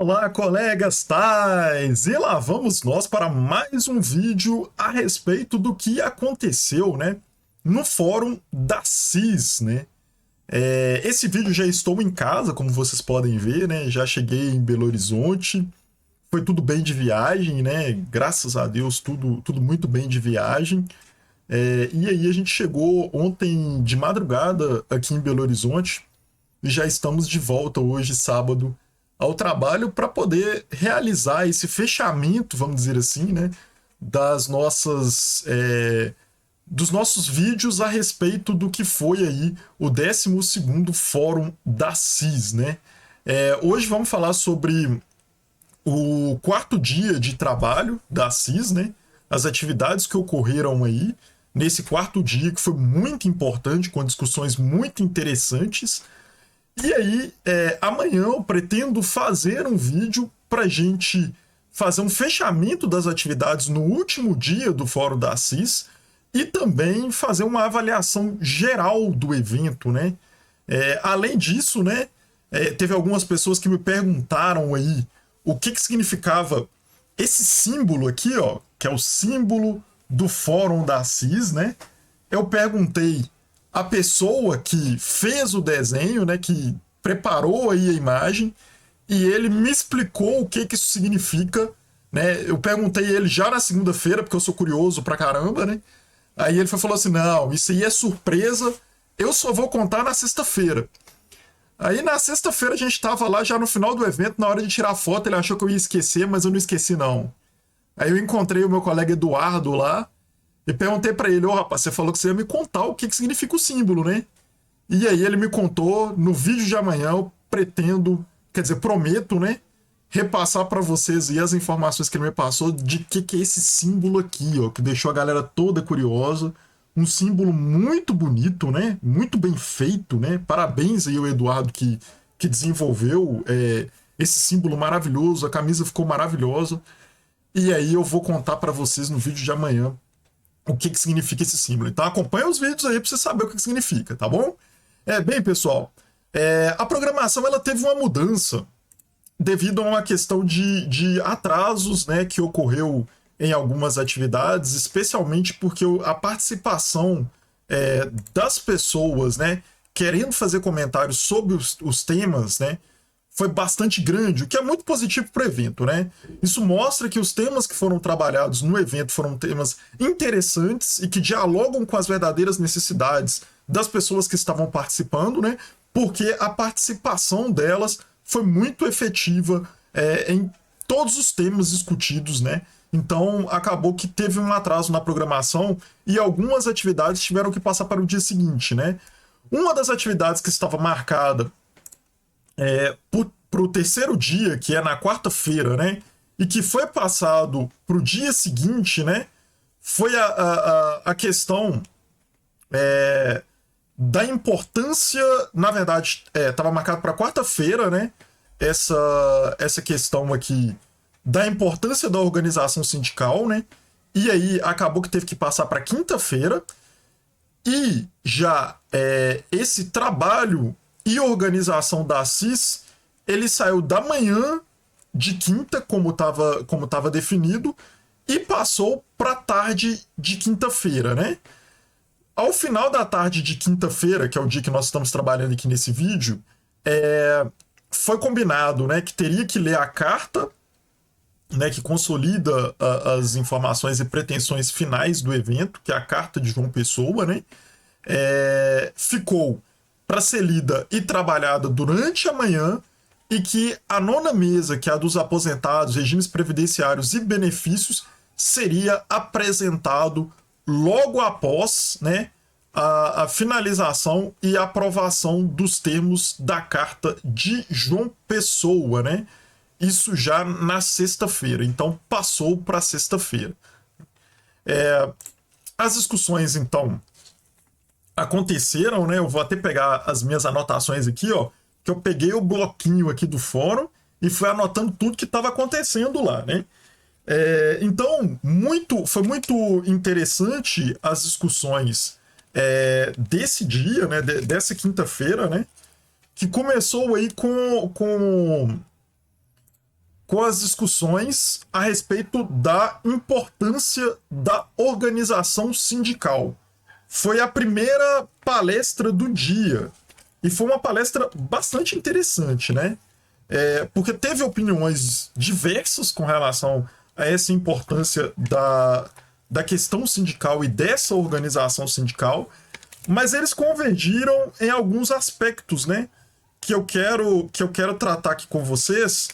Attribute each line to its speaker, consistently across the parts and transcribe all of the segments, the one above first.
Speaker 1: Olá, colegas tais! E lá vamos nós para mais um vídeo a respeito do que aconteceu, né, no fórum da CIS, né? Esse vídeo já estou em casa, como vocês podem ver, né? Já cheguei em Belo Horizonte, foi tudo bem de viagem, né? Graças a Deus, tudo muito bem de viagem. E aí a gente chegou ontem de madrugada aqui em Belo Horizonte e já estamos de volta hoje, sábado, ao trabalho para poder realizar esse fechamento, vamos dizer assim, né, dos nossos vídeos a respeito do que foi aí o 12º Fórum da CIS, né? Hoje vamos falar sobre o quarto dia de trabalho da CIS, né? As atividades que ocorreram aí nesse quarto dia, que foi muito importante, com discussões muito interessantes. E aí, amanhã eu pretendo fazer um vídeo para a gente fazer um fechamento das atividades no último dia do Fórum da CIS e também fazer uma avaliação geral do evento, né? Além disso, né, teve algumas pessoas que me perguntaram aí o que significava esse símbolo aqui, ó, que é o símbolo do Fórum da CIS, né? Eu perguntei a pessoa que fez o desenho, né, que preparou aí a imagem, e ele me explicou o que isso significa, né? Eu perguntei ele já na segunda-feira, porque eu sou curioso pra caramba, né? Aí ele falou assim: não, isso aí é surpresa, eu só vou contar na sexta-feira. Aí na sexta-feira a gente tava lá já no final do evento, na hora de tirar foto, ele achou que eu ia esquecer, mas eu não esqueci não. Aí eu encontrei o meu colega Eduardo lá, e perguntei pra ele: ô rapaz, você falou que você ia me contar o que significa o símbolo, né? E aí ele me contou. No vídeo de amanhã eu pretendo, quer dizer, prometo, né, repassar pra vocês aí as informações que ele me passou de que é esse símbolo aqui, ó, que deixou a galera toda curiosa. Um símbolo muito bonito, né? Muito bem feito, né? Parabéns aí ao Eduardo que desenvolveu esse símbolo maravilhoso. A camisa ficou maravilhosa. E aí eu vou contar pra vocês no vídeo de amanhã o que significa esse símbolo. Então acompanha os vídeos aí para você saber o que significa, tá bom? Bem, pessoal, a programação ela teve uma mudança devido a uma questão de atrasos, né, que ocorreu em algumas atividades, especialmente porque a participação das pessoas, né, querendo fazer comentários sobre os temas, né, foi bastante grande, o que é muito positivo para o evento, né? Isso mostra que os temas que foram trabalhados no evento foram temas interessantes e que dialogam com as verdadeiras necessidades das pessoas que estavam participando, né? Porque a participação delas foi muito efetiva em todos os temas discutidos, né? Então acabou que teve um atraso na programação e algumas atividades tiveram que passar para o dia seguinte, né? Uma das atividades que estava marcada para o terceiro dia, que é na quarta-feira, né? E que foi passado para o dia seguinte, né? Foi a questão da importância, na verdade, estava marcado para quarta-feira, né? Essa questão aqui da importância da organização sindical, né? E aí acabou que teve que passar para quinta-feira. E já esse trabalho e organização da CIS, ele saiu da manhã de quinta, como estava definido, e passou para tarde de quinta-feira, né? Ao final da tarde de quinta-feira, que é o dia que nós estamos trabalhando aqui nesse vídeo, foi combinado, né, que teria que ler a carta, né, que consolida as informações e pretensões finais do evento, que é a carta de João Pessoa, né? Ficou para ser lida e trabalhada durante a manhã, e que a nona mesa, que é a dos aposentados, regimes previdenciários e benefícios, seria apresentado logo após, né, a finalização e aprovação dos termos da carta de João Pessoa, né? Isso já na sexta-feira, então passou para sexta-feira. As discussões, então, aconteceram, né? Eu vou até pegar as minhas anotações aqui, ó, que eu peguei o bloquinho aqui do fórum e fui anotando tudo que estava acontecendo lá, né? Então, foi muito interessante as discussões desse dia, né? Dessa quinta-feira, né? Que começou aí com com as discussões a respeito da importância da organização sindical. Foi a primeira palestra do dia e foi uma palestra bastante interessante, né? Porque teve opiniões diversas com relação a essa importância da questão sindical e dessa organização sindical, mas eles convergiram em alguns aspectos, né? Que eu quero tratar aqui com vocês,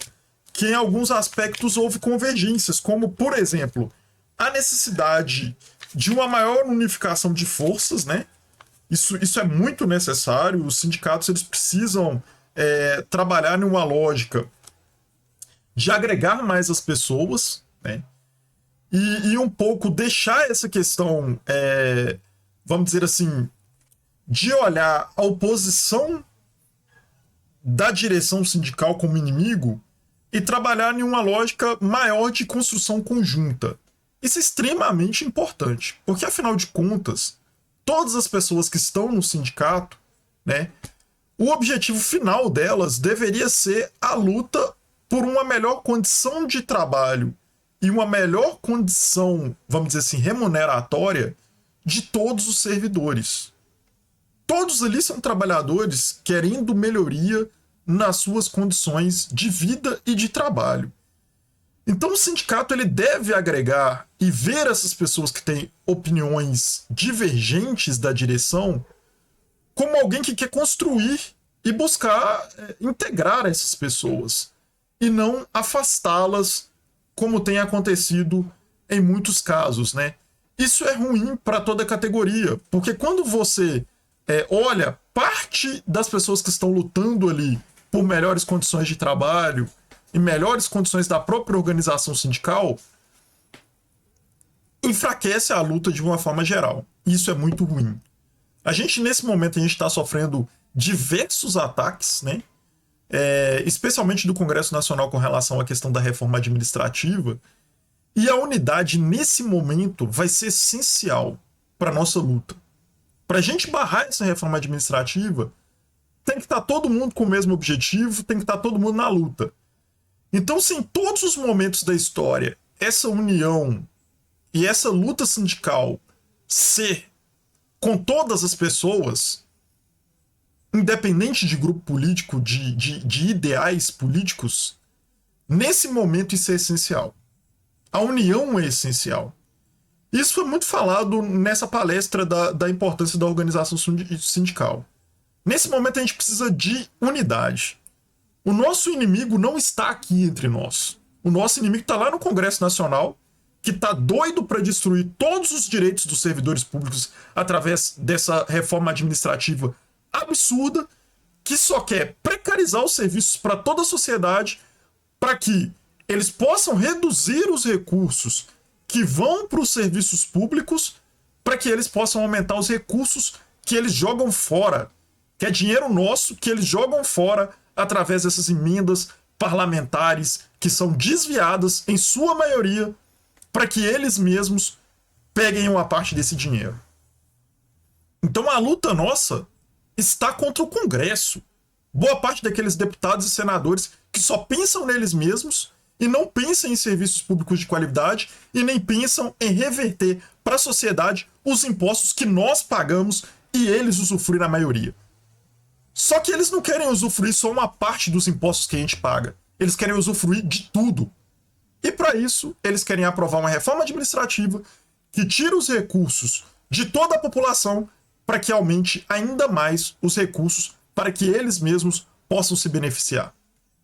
Speaker 1: que em alguns aspectos houve convergências, como, por exemplo, a necessidade de uma maior unificação de forças, né? Isso é muito necessário. Os sindicatos eles precisam trabalhar numa lógica de agregar mais as pessoas, né? E um pouco deixar essa questão, vamos dizer assim, de olhar a oposição da direção sindical como inimigo e trabalhar em uma lógica maior de construção conjunta. Isso é extremamente importante, porque afinal de contas, todas as pessoas que estão no sindicato, né, o objetivo final delas deveria ser a luta por uma melhor condição de trabalho e uma melhor condição, vamos dizer assim, remuneratória de todos os servidores. Todos ali são trabalhadores querendo melhoria nas suas condições de vida e de trabalho. Então o sindicato ele deve agregar e ver essas pessoas que têm opiniões divergentes da direção como alguém que quer construir e buscar integrar essas pessoas e não afastá-las, como tem acontecido em muitos casos, né? Isso é ruim para toda a categoria, porque quando você olha parte das pessoas que estão lutando ali por melhores condições de trabalho e melhores condições da própria organização sindical, enfraquece a luta de uma forma geral. Isso é muito ruim. Nesse momento, a gente está sofrendo diversos ataques, né? Especialmente do Congresso Nacional com relação à questão da reforma administrativa. E a unidade, nesse momento, vai ser essencial para a nossa luta. Para a gente barrar essa reforma administrativa, tem que estar todo mundo com o mesmo objetivo, tem que estar todo mundo na luta. Então, se em todos os momentos da história essa união e essa luta sindical ser com todas as pessoas, independente de grupo político, de ideais políticos, nesse momento isso é essencial. A união é essencial. Isso foi muito falado nessa palestra da importância da organização sindical. Nesse momento a gente precisa de unidade. O nosso inimigo não está aqui entre nós. O nosso inimigo está lá no Congresso Nacional, que está doido para destruir todos os direitos dos servidores públicos através dessa reforma administrativa absurda, que só quer precarizar os serviços para toda a sociedade, para que eles possam reduzir os recursos que vão para os serviços públicos, para que eles possam aumentar os recursos que eles jogam fora, que é dinheiro nosso que eles jogam fora através dessas emendas parlamentares que são desviadas, em sua maioria, para que eles mesmos peguem uma parte desse dinheiro. Então a luta nossa está contra o Congresso. Boa parte daqueles deputados e senadores que só pensam neles mesmos e não pensam em serviços públicos de qualidade e nem pensam em reverter para a sociedade os impostos que nós pagamos e eles usufruem na maioria. Só que eles não querem usufruir só uma parte dos impostos que a gente paga. Eles querem usufruir de tudo. E para isso, eles querem aprovar uma reforma administrativa que tira os recursos de toda a população para que aumente ainda mais os recursos para que eles mesmos possam se beneficiar.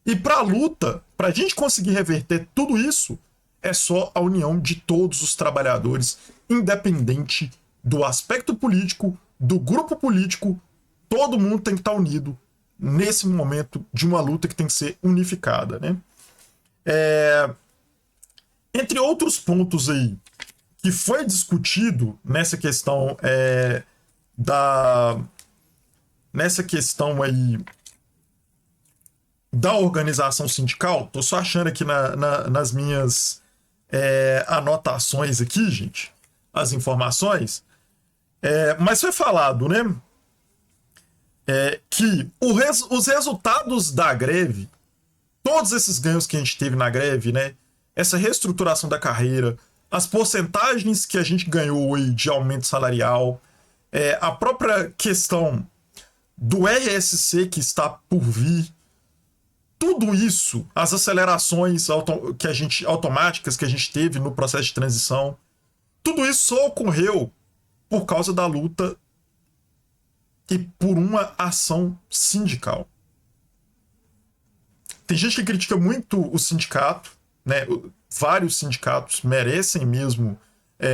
Speaker 1: E para a luta, para a gente conseguir reverter tudo isso, é só a união de todos os trabalhadores, independente do aspecto político, do grupo político, todo mundo tem que estar unido nesse momento de uma luta que tem que ser unificada, né? Entre outros pontos aí que foi discutido nessa questão nessa questão aí da organização sindical, tô só achando aqui nas minhas anotações aqui, gente, as informações, mas foi falado, né, que os resultados da greve todos esses ganhos que a gente teve na greve, né? Essa reestruturação da carreira, as porcentagens que a gente ganhou aí de aumento salarial, a própria questão do RSC que está por vir, tudo isso, as acelerações automáticas que a gente teve no processo de transição, tudo isso só ocorreu por causa da luta e por uma ação sindical. Tem gente que critica muito o sindicato, né? Vários sindicatos merecem mesmo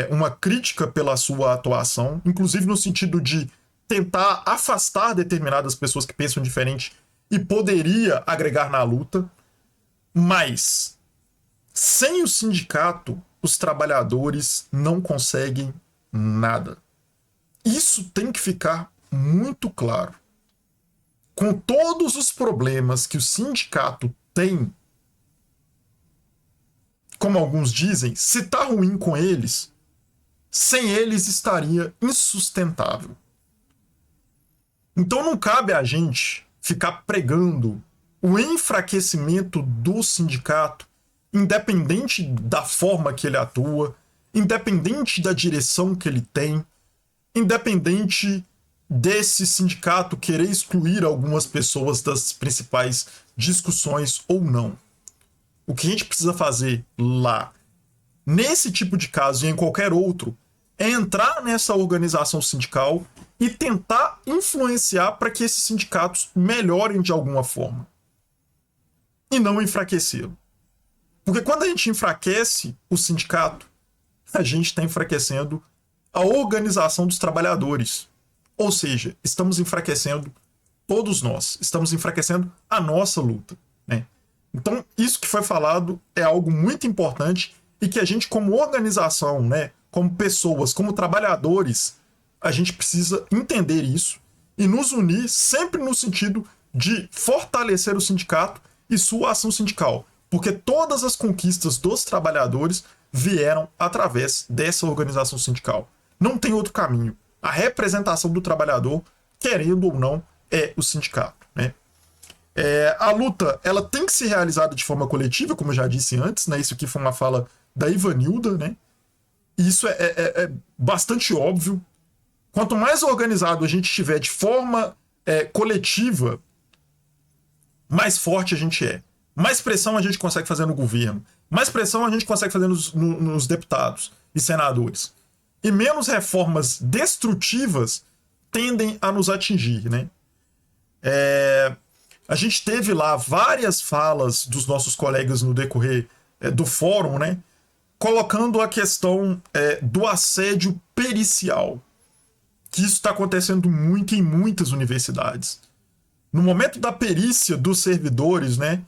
Speaker 1: uma crítica pela sua atuação, inclusive no sentido de tentar afastar determinadas pessoas que pensam diferente e poderia agregar na luta, mas sem o sindicato, os trabalhadores não conseguem nada. Isso tem que ficar muito claro. Com todos os problemas que o sindicato tem, como alguns dizem, se tá ruim com eles, sem eles estaria insustentável. Então não cabe a gente ficar pregando o enfraquecimento do sindicato, independente da forma que ele atua, independente da direção que ele tem, independente desse sindicato querer excluir algumas pessoas das principais discussões ou não. O que a gente precisa fazer lá, nesse tipo de caso e em qualquer outro, é entrar nessa organização sindical e tentar influenciar para que esses sindicatos melhorem de alguma forma. E não enfraquecê-lo. Porque quando a gente enfraquece o sindicato, a gente está enfraquecendo a organização dos trabalhadores. Ou seja, estamos enfraquecendo todos nós, estamos enfraquecendo a nossa luta, né? Então, isso que foi falado é algo muito importante e que a gente, como organização, né, como pessoas, como trabalhadores, a gente precisa entender isso e nos unir sempre no sentido de fortalecer o sindicato e sua ação sindical, porque todas as conquistas dos trabalhadores vieram através dessa organização sindical. Não tem outro caminho. A representação do trabalhador, querendo ou não, é o sindicato, né? A luta, ela tem que ser realizada de forma coletiva, como eu já disse antes, né? Isso aqui foi uma fala da Ivanilda, né? E isso é bastante óbvio. Quanto mais organizado a gente estiver de forma coletiva, mais forte a gente é. Mais pressão a gente consegue fazer no governo. Mais pressão a gente consegue fazer nos deputados e senadores. E menos reformas destrutivas tendem a nos atingir, né? A gente teve lá várias falas dos nossos colegas no decorrer do fórum, né? Colocando a questão do assédio pericial, que isso está acontecendo muito em muitas universidades. No momento da perícia dos servidores, né?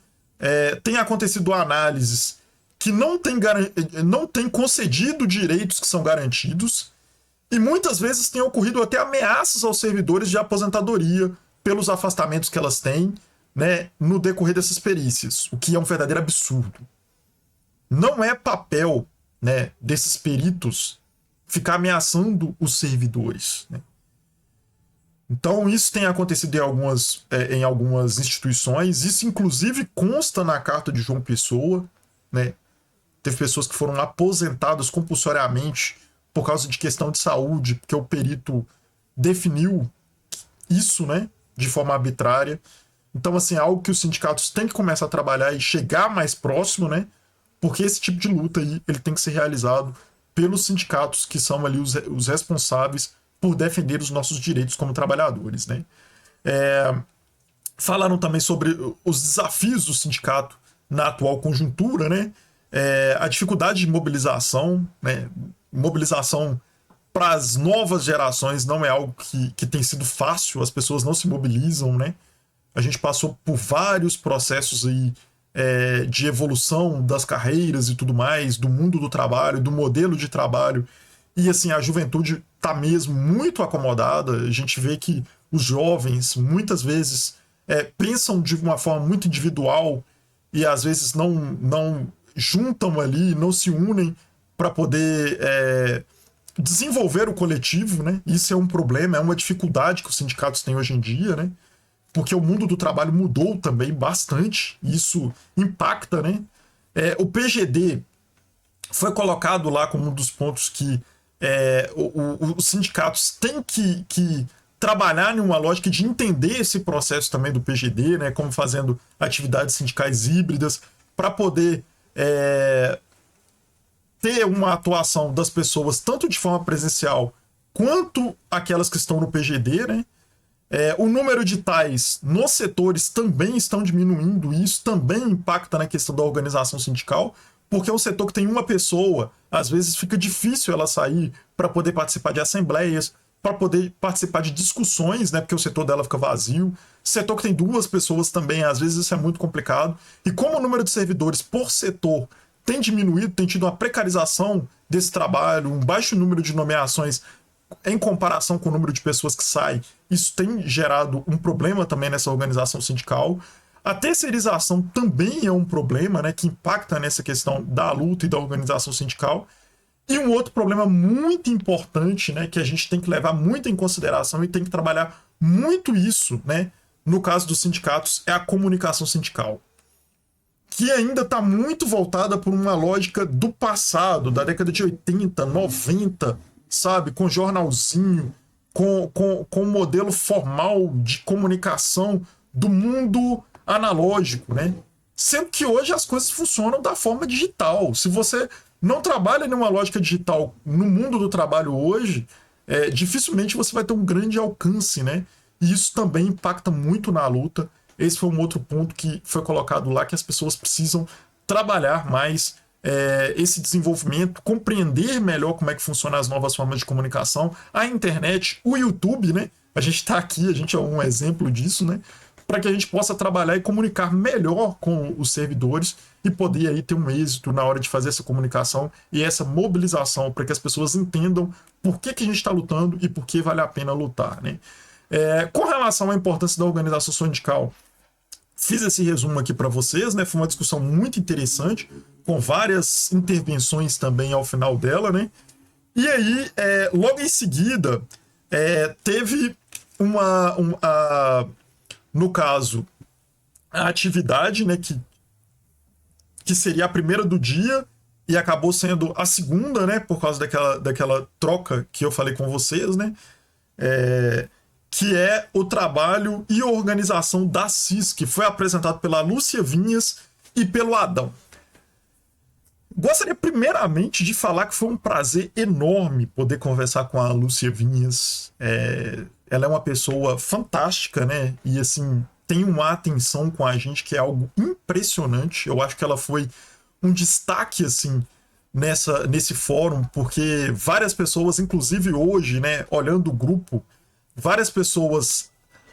Speaker 1: Tem acontecido análises que não tem concedido direitos que são garantidos e muitas vezes tem ocorrido até ameaças aos servidores de aposentadoria pelos afastamentos que elas têm, né, no decorrer dessas perícias, o que é um verdadeiro absurdo. Não é papel, né, desses peritos ficar ameaçando os servidores, né? Então isso tem acontecido em algumas instituições, isso inclusive consta na carta de João Pessoa, né? Teve pessoas que foram aposentadas compulsoriamente por causa de questão de saúde, porque o perito definiu isso, né, de forma arbitrária. Então, assim, é algo que os sindicatos têm que começar a trabalhar e chegar mais próximo, né, porque esse tipo de luta aí, ele tem que ser realizado pelos sindicatos, que são ali os responsáveis por defender os nossos direitos como trabalhadores, né. Falaram também sobre os desafios do sindicato na atual conjuntura, né, a dificuldade de mobilização, né, mobilização para as novas gerações não é algo que tem sido fácil, as pessoas não se mobilizam, né? A gente passou por vários processos aí, de evolução das carreiras e tudo mais, do mundo do trabalho, do modelo de trabalho, e assim, a juventude está mesmo muito acomodada. A gente vê que os jovens muitas vezes pensam de uma forma muito individual e às vezes não juntam ali, não se unem para poder desenvolver o coletivo, né? Isso é um problema, é uma dificuldade que os sindicatos têm hoje em dia, né? porque o mundo do trabalho mudou também bastante, isso impacta, né? O PGD foi colocado lá como um dos pontos que os sindicatos têm que trabalhar em uma lógica de entender esse processo também do PGD, né, como fazendo atividades sindicais híbridas, para poder ter uma atuação das pessoas tanto de forma presencial quanto aquelas que estão no PGD, né? O número de tais nos setores também estão diminuindo, e isso também impacta na questão da organização sindical, porque é um setor que tem uma pessoa, às vezes fica difícil ela sair para poder participar de assembleias, para poder participar de discussões, né, porque o setor dela fica vazio. Setor que tem duas pessoas também, às vezes isso é muito complicado. E como o número de servidores por setor tem diminuído, tem tido uma precarização desse trabalho, um baixo número de nomeações em comparação com o número de pessoas que saem, isso tem gerado um problema também nessa organização sindical. A terceirização também é um problema, né, que impacta nessa questão da luta e da organização sindical. E um outro problema muito importante, né, que a gente tem que levar muito em consideração e tem que trabalhar muito isso, né, no caso dos sindicatos, é a comunicação sindical, que ainda está muito voltada por uma lógica do passado, da década de 80, 90, sabe, com jornalzinho, com um modelo formal de comunicação do mundo analógico, né? Sendo que hoje as coisas funcionam da forma digital. Se você não trabalha numa lógica digital no mundo do trabalho hoje, dificilmente você vai ter um grande alcance, né? E isso também impacta muito na luta. Esse foi um outro ponto que foi colocado lá, que as pessoas precisam trabalhar mais esse desenvolvimento, compreender melhor como é que funcionam as novas formas de comunicação, a internet, o YouTube, né? A gente está aqui, a gente é um exemplo disso, né? Para que a gente possa trabalhar e comunicar melhor com os servidores e poder aí ter um êxito na hora de fazer essa comunicação e essa mobilização para que as pessoas entendam por que a gente está lutando e por que vale a pena lutar, né? Com relação à importância da organização sindical, fiz esse resumo aqui para vocês, né? Foi uma discussão muito interessante, com várias intervenções também ao final dela, né? E aí, logo em seguida, teve no caso, a atividade, né, que seria a primeira do dia e acabou sendo a segunda, né, por causa daquela troca que eu falei com vocês, né? Que é o trabalho e organização da CIS, que foi apresentado pela Lúcia Vinhas e pelo Adão. Gostaria primeiramente de falar que foi um prazer enorme poder conversar com a Lúcia Vinhas. Ela é uma pessoa fantástica, né? E assim, tem uma atenção com a gente que é algo impressionante. Eu acho que ela foi um destaque, assim, nesse fórum, porque várias pessoas, inclusive hoje, né, olhando o grupo, várias pessoas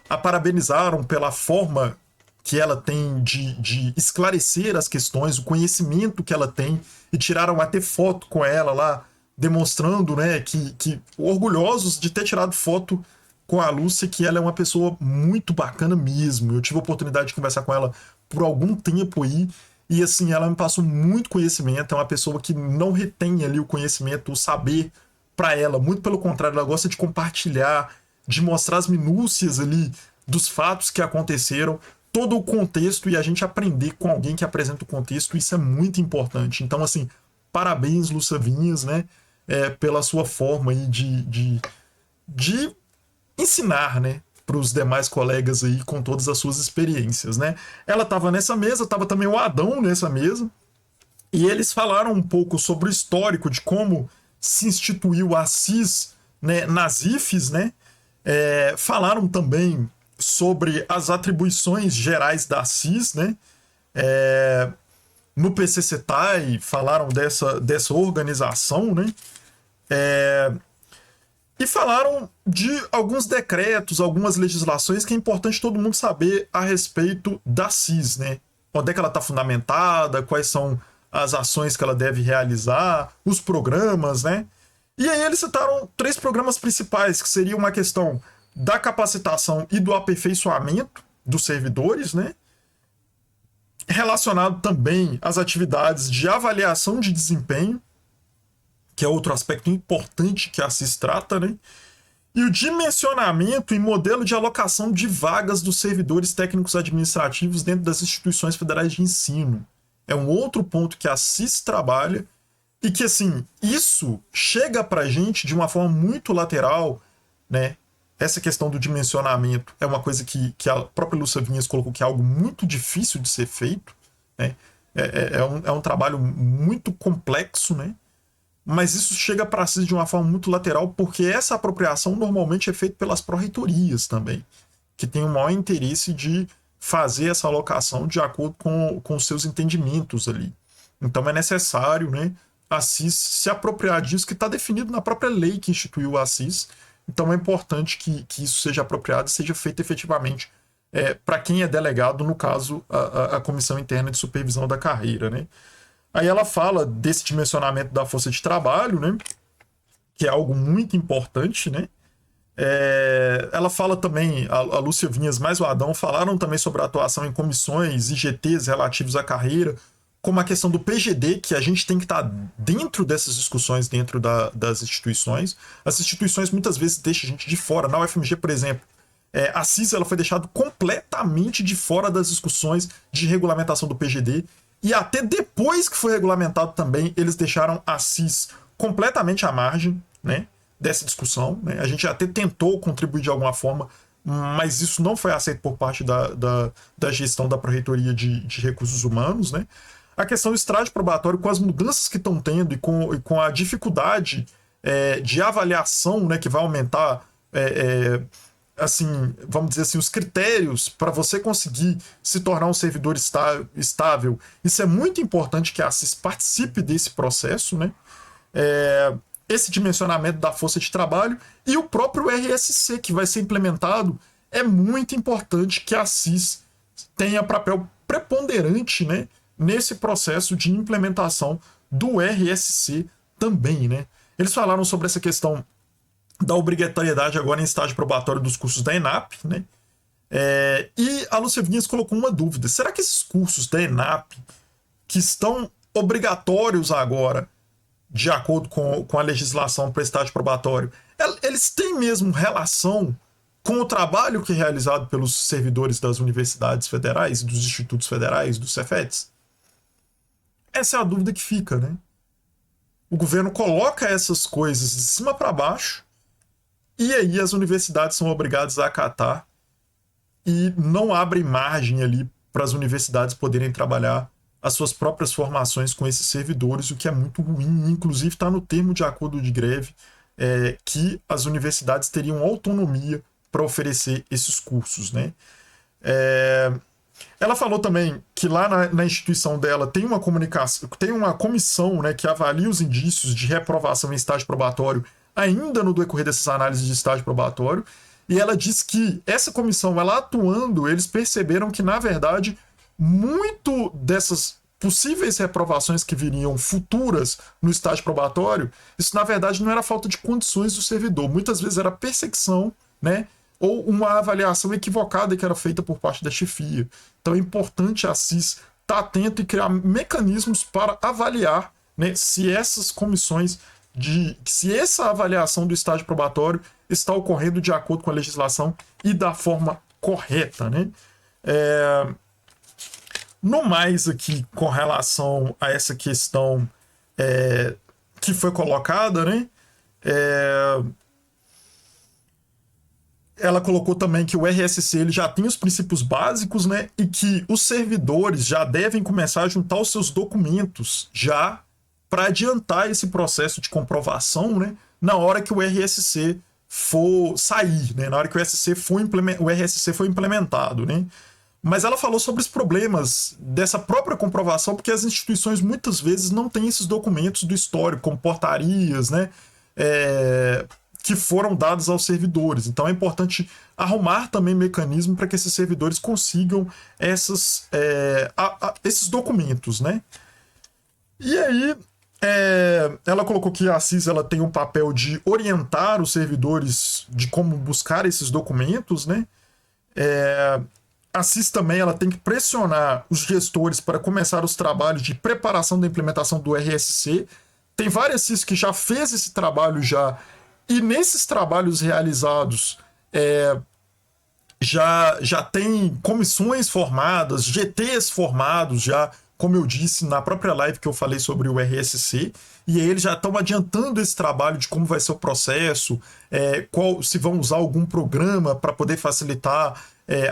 Speaker 1: a parabenizaram pela forma que ela tem de esclarecer as questões, o conhecimento que ela tem, e tiraram até foto com ela lá, demonstrando, né, que orgulhosos de ter tirado foto com a Lúcia, que ela é uma pessoa muito bacana mesmo. Eu tive a oportunidade de conversar com ela por algum tempo aí, e assim, ela me passou muito conhecimento, é uma pessoa que não retém ali o conhecimento, o saber para ela, muito pelo contrário, ela gosta de compartilhar, de mostrar as minúcias ali dos fatos que aconteceram, todo o contexto, e a gente aprender com alguém que apresenta o contexto, isso é muito importante. Então, assim, parabéns, Lúcia Vinhas, né, pela sua forma aí de ensinar, né, para os demais colegas aí com todas as suas experiências, né. Ela estava nessa mesa, estava também o Adão nessa mesa, e eles falaram um pouco sobre o histórico de como se instituiu a CIS, né, nas IFES, né. Falaram também sobre as atribuições gerais da CIS, né? No PCCTAI falaram dessa organização, né? E falaram de alguns decretos, algumas legislações que é importante todo mundo saber a respeito da CIS, né? Onde é que ela está fundamentada, quais são as ações que ela deve realizar, os programas, né? E aí eles citaram 3 programas principais, que seria uma questão da capacitação e do aperfeiçoamento dos servidores, né? Relacionado também às atividades de avaliação de desempenho, que é outro aspecto importante que a CIS trata, né? E o dimensionamento e modelo de alocação de vagas dos servidores técnicos administrativos dentro das instituições federais de ensino. É um outro ponto que a CIS trabalha e que, assim, isso chega para a gente de uma forma muito lateral, né? Essa questão do dimensionamento é uma coisa que a própria Lúcia Vinhas colocou que é algo muito difícil de ser feito, né? É um trabalho muito complexo, né? Mas isso chega para si de uma forma muito lateral, porque essa apropriação normalmente é feita pelas pró-reitorias também, que tem o maior interesse de fazer essa alocação de acordo com os seus entendimentos ali. Então é necessário, né, a CIS se apropriar disso que está definido na própria lei que instituiu a CIS. Então é importante que isso seja apropriado e seja feito efetivamente para quem é delegado, no caso, a Comissão Interna de Supervisão da Carreira, né? Aí ela fala desse dimensionamento da força de trabalho, né? Que é algo muito importante, né? Ela fala também, a Lúcia Vinhas mais o Adão falaram também sobre a atuação em comissões e GTs relativos à carreira, como a questão do PGD, que a gente tem que estar dentro dessas discussões dentro das instituições. As instituições muitas vezes deixam a gente de fora. Na UFMG, por exemplo, a CIS ela foi deixada completamente de fora das discussões de regulamentação do PGD. E até depois que foi regulamentado também, eles deixaram a CIS completamente à margem, né, dessa discussão. Né? A gente até tentou contribuir de alguma forma, mas isso não foi aceito por parte da gestão da Pró-Reitoria de Recursos Humanos. Né? A questão do estágio probatório, com as mudanças que estão tendo e com a dificuldade de avaliação, né, que vai aumentar... assim, vamos dizer assim, os critérios para você conseguir se tornar um servidor estável. Isso é muito importante que a CIS participe desse processo, né? Esse dimensionamento da força de trabalho e o próprio RSC que vai ser implementado, é muito importante que a CIS tenha papel preponderante, né, nesse processo de implementação do RSC também, né? Eles falaram sobre essa questão da obrigatoriedade agora em estágio probatório dos cursos da ENAP, né? E a Lúcia Vinhas colocou uma dúvida: será que esses cursos da ENAP, que estão obrigatórios agora, de acordo com a legislação para estágio probatório, eles têm mesmo relação com o trabalho que é realizado pelos servidores das universidades federais, dos institutos federais, dos Cefetes? Essa é a dúvida que fica, né? O governo coloca essas coisas de cima para baixo, e aí as universidades são obrigadas a acatar e não abrem margem ali para as universidades poderem trabalhar as suas próprias formações com esses servidores, o que é muito ruim. Inclusive está no termo de acordo de greve que as universidades teriam autonomia para oferecer esses cursos, né? Ela falou também que lá na instituição dela tem uma comissão, né, que avalia os indícios de reprovação em estágio probatório ainda no decorrer dessas análises de estágio probatório, e ela diz que essa comissão, ela atuando, eles perceberam que, na verdade, muito dessas possíveis reprovações que viriam futuras no estágio probatório, isso, na verdade, não era falta de condições do servidor, muitas vezes era perseguição, né, ou uma avaliação equivocada que era feita por parte da chefia. Então é importante a CIS estar atento e criar mecanismos para avaliar, né, se essas comissões se essa avaliação do estágio probatório está ocorrendo de acordo com a legislação e da forma correta, né? No mais aqui, com relação a essa questão que foi colocada, né? Ela colocou também que o RSC ele já tem os princípios básicos, né? E que os servidores já devem começar a juntar os seus documentos já para adiantar esse processo de comprovação, né, na hora que o RSC for sair, né, na hora que o RSC for implementado. Né. Mas ela falou sobre os problemas dessa própria comprovação, porque as instituições muitas vezes não têm esses documentos do histórico, como portarias, né, que foram dados aos servidores. Então é importante arrumar também mecanismo para que esses servidores consigam esses documentos. Né. E aí, ela colocou que a CIS ela tem um papel de orientar os servidores de como buscar esses documentos, né? A CIS também ela tem que pressionar os gestores para começar os trabalhos de preparação da implementação do RSC. Tem várias CIS que já fez esse trabalho já E nesses trabalhos realizados, já tem comissões formadas, GTs formados, já, como eu disse na própria live que eu falei sobre o RSC, e aí eles já estão adiantando esse trabalho de como vai ser o processo, se vão usar algum programa para poder facilitar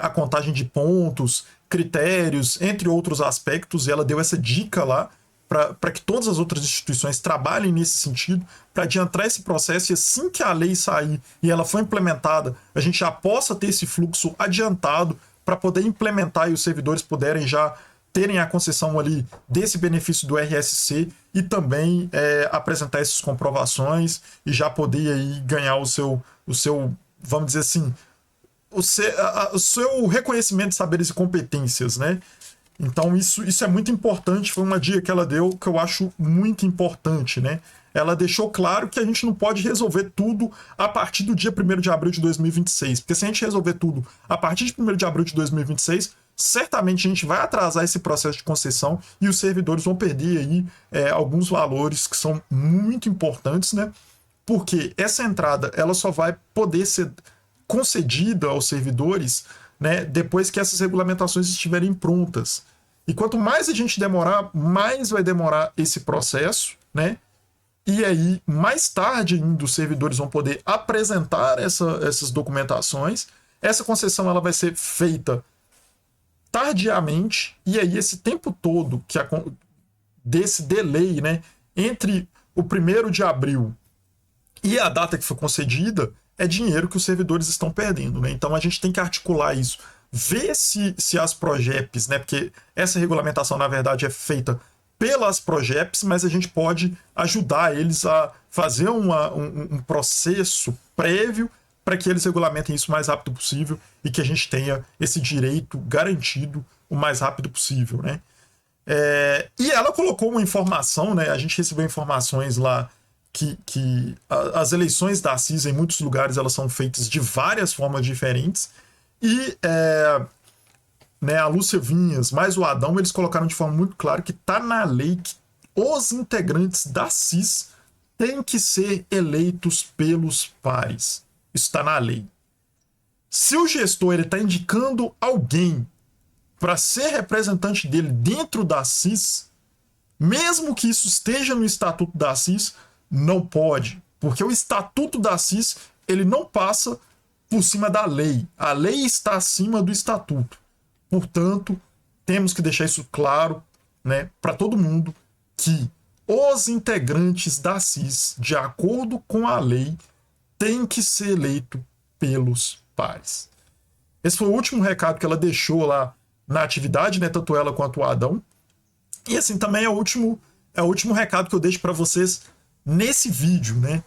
Speaker 1: a contagem de pontos, critérios, entre outros aspectos, e ela deu essa dica lá para que todas as outras instituições trabalhem nesse sentido, para adiantar esse processo, e assim que a lei sair e ela for implementada, a gente já possa ter esse fluxo adiantado para poder implementar e os servidores puderem já terem a concessão ali desse benefício do RSC e também apresentar essas comprovações e já poder aí ganhar o seu, vamos dizer assim, o seu reconhecimento de saberes e competências, né? Então isso é muito importante, foi uma dica que ela deu que eu acho muito importante, né? Ela deixou claro que a gente não pode resolver tudo a partir do dia 1º de abril de 2026, porque se a gente resolver tudo a partir de 1º de abril de 2026, certamente a gente vai atrasar esse processo de concessão e os servidores vão perder aí alguns valores que são muito importantes, né? Porque essa entrada ela só vai poder ser concedida aos servidores, né, depois que essas regulamentações estiverem prontas. E quanto mais a gente demorar, mais vai demorar esse processo, né? E aí, mais tarde ainda, os servidores vão poder apresentar essas documentações. Essa concessão ela vai ser feita tardiamente, e aí esse tempo todo desse delay, né, entre o 1º de abril e a data que foi concedida, é dinheiro que os servidores estão perdendo, né? Então a gente tem que articular isso, ver se as Progeps, né? Porque essa regulamentação, na verdade, é feita pelas Progeps, mas a gente pode ajudar eles a fazer um processo prévio para que eles regulamentem isso o mais rápido possível e que a gente tenha esse direito garantido o mais rápido possível, né? E ela colocou uma informação, né? A gente recebeu informações lá que as eleições da CIS em muitos lugares elas são feitas de várias formas diferentes e né, a Lúcia Vinhas mais o Adão eles colocaram de forma muito clara que está na lei que os integrantes da CIS têm que ser eleitos pelos pares. Isso está na lei. Se o gestor está indicando alguém para ser representante dele dentro da CIS, mesmo que isso esteja no estatuto da CIS, não pode, porque o estatuto da CIS ele não passa por cima da lei. A lei está acima do estatuto. Portanto, temos que deixar isso claro, né, para todo mundo que os integrantes da CIS, de acordo com a lei, têm que ser eleitos pelos pares. Esse foi o último recado que ela deixou lá na atividade, né, tanto ela quanto o Adão. E assim também é o último recado que eu deixo para vocês nesse vídeo, né?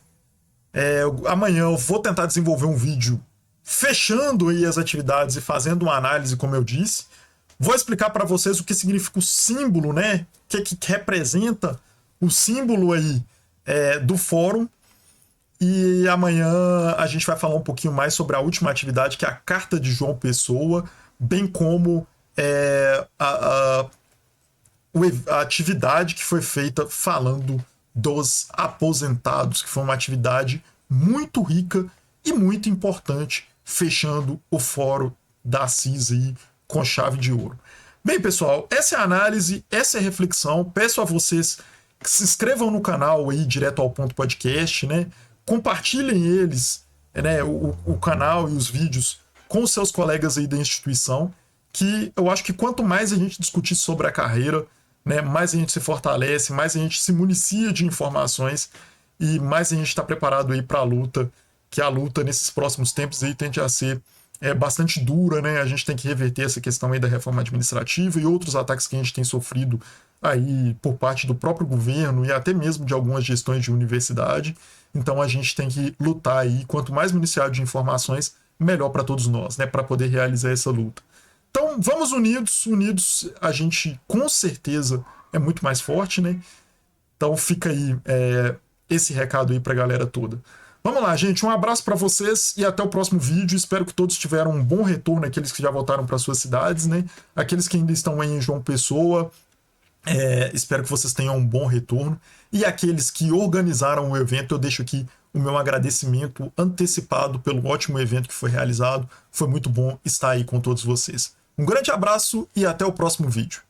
Speaker 1: Amanhã eu vou tentar desenvolver um vídeo fechando aí as atividades e fazendo uma análise, como eu disse. Vou explicar para vocês o que significa o símbolo, né? O que representa o símbolo aí do fórum. E amanhã a gente vai falar um pouquinho mais sobre a última atividade, que é a Carta de João Pessoa, bem como a atividade que foi feita falando dos aposentados, que foi uma atividade muito rica e muito importante, fechando o fórum da CIS aí com chave de ouro. Bem, pessoal, essa é a análise, essa é a reflexão. Peço a vocês que se inscrevam no canal aí, Direto ao Ponto Podcast, né? Compartilhem eles, né, o canal e os vídeos com os seus colegas aí da instituição, que eu acho que quanto mais a gente discutir sobre a carreira, né, mais a gente se fortalece, mais a gente se municia de informações e mais a gente está preparado aí para a luta, que a luta nesses próximos tempos aí tende a ser bastante dura, né? A gente tem que reverter essa questão aí da reforma administrativa e outros ataques que a gente tem sofrido aí por parte do próprio governo e até mesmo de algumas gestões de universidade. Então a gente tem que lutar aí, quanto mais municiado de informações, melhor para todos nós, né, para poder realizar essa luta. Então vamos unidos a gente com certeza é muito mais forte, né? Então fica aí esse recado aí para a galera toda. Vamos lá, gente, um abraço para vocês e até o próximo vídeo. Espero que todos tiveram um bom retorno, aqueles que já voltaram para suas cidades, né? Aqueles que ainda estão aí em João Pessoa, espero que vocês tenham um bom retorno. E aqueles que organizaram o evento, eu deixo aqui o meu agradecimento antecipado pelo ótimo evento que foi realizado. Foi muito bom estar aí com todos vocês. Um grande abraço e até o próximo vídeo.